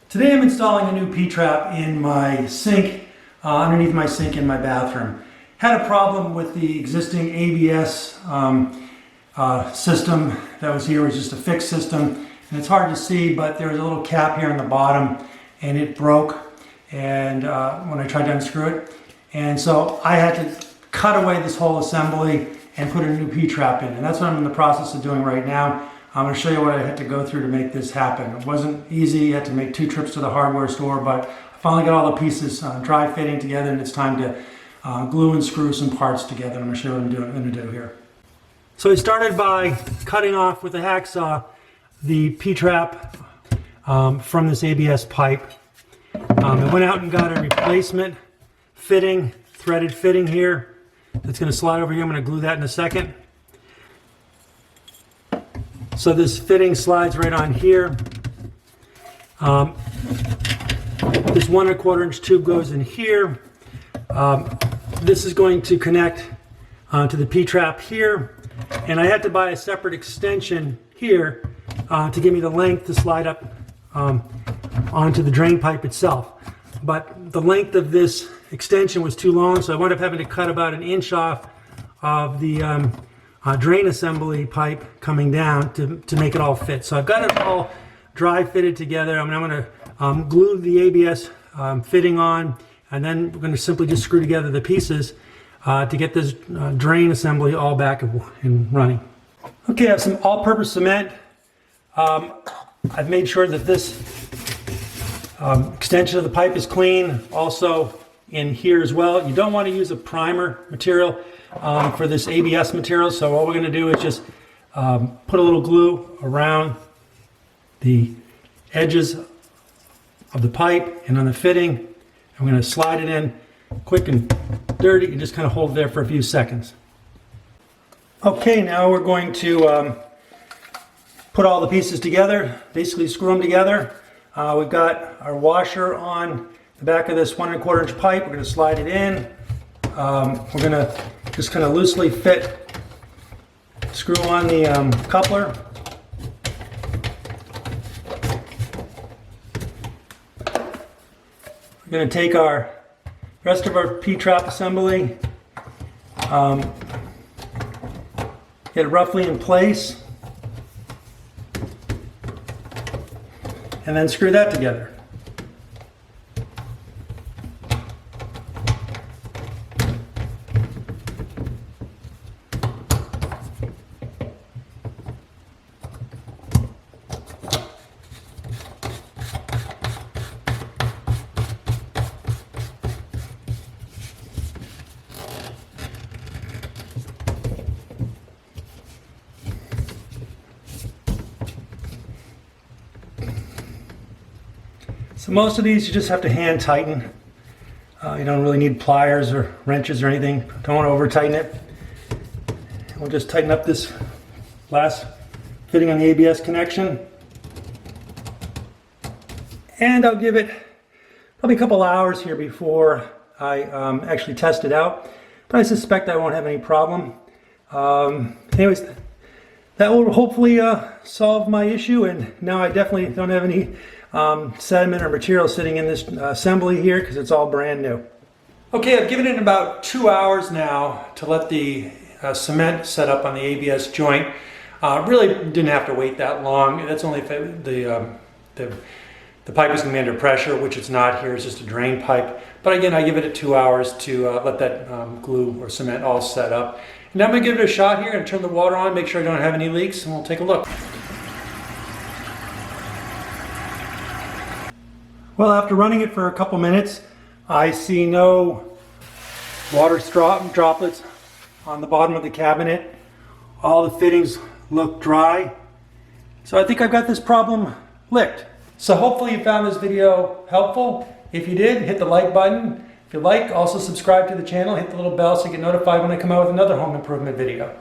Today I'm installing a new P-trap in my sink, underneath my sink in my bathroom. Had a problem with the existing ABS system that was here. It was just a fixed system, and it's hard to see, but there was a little cap here on the bottom, and it broke and when I tried to unscrew it. And so I had to cut away this whole assembly and put a new P-trap in, and that's what I'm in the process of doing right now. I'm going to show you what I had to go through to make this happen. It wasn't easy. I had to make 2 trips to the hardware store, but I finally got all the pieces dry fitting together, and it's time to glue and screw some parts together. I'm going to show you what I'm going to do here. So I started by cutting off with a hacksaw the P-trap from this ABS pipe. I went out and got a replacement fitting, threaded fitting here. That's going to slide over here. I'm going to glue that in a second. So this fitting slides right on here. This 1 1/4 inch tube goes in here. This is going to connect to the P-trap here. And I had to buy a separate extension here to give me the length to slide up onto the drain pipe itself. But the length of this extension was too long, so I wound up having to cut about 1 inch off of the drain assembly pipe coming down to make it all fit. So I've got it all dry fitted together. I'm going to glue the ABS fitting on, and then we're going to simply just screw together the pieces to get this drain assembly all back and running. Okay, I have some all-purpose cement. I've made sure that this extension of the pipe is clean. Also in here as well. You don't want to use a primer material for this ABS material, so all we're going to do is just put a little glue around the edges of the pipe and on the fitting. I'm going to slide it in quick and dirty and just kind of hold it there for a few seconds. Okay, now we're going to put all the pieces together, basically screw them together. We've got our washer on the back of this 1 1/4 inch pipe. We're going to slide it in. We're going to just kind of loosely fit, screw on the coupler. We're going to take our rest of our P-trap assembly, get it roughly in place, and then screw that together. So most of these you just have to hand tighten. You don't really need pliers or wrenches or anything. Don't want to over tighten it. We'll just tighten up this last fitting on the ABS connection. And I'll give it probably a couple hours here before I actually test it out. But I suspect I won't have any problem. Anyways, that will hopefully solve my issue, and now I definitely don't have any sediment or material sitting in this assembly here because it's all brand new. Okay, I've given it about 2 hours now to let the cement set up on the ABS joint. Really didn't have to wait that long. That's only if the pipe is going to be under pressure, which it's not here. It's just a drain pipe. But again, I give it 2 hours to let that glue or cement all set up. And now I'm going to give it a shot here. I'm going to turn the water on, make sure I don't have any leaks, and we'll take a look. Well, after running it for a couple minutes, I see no water droplets on the bottom of the cabinet. All the fittings look dry. So I think I've got this problem licked. So hopefully you found this video helpful. If you did, hit the like button. If you like, also subscribe to the channel, hit the little bell so you get notified when I come out with another home improvement video.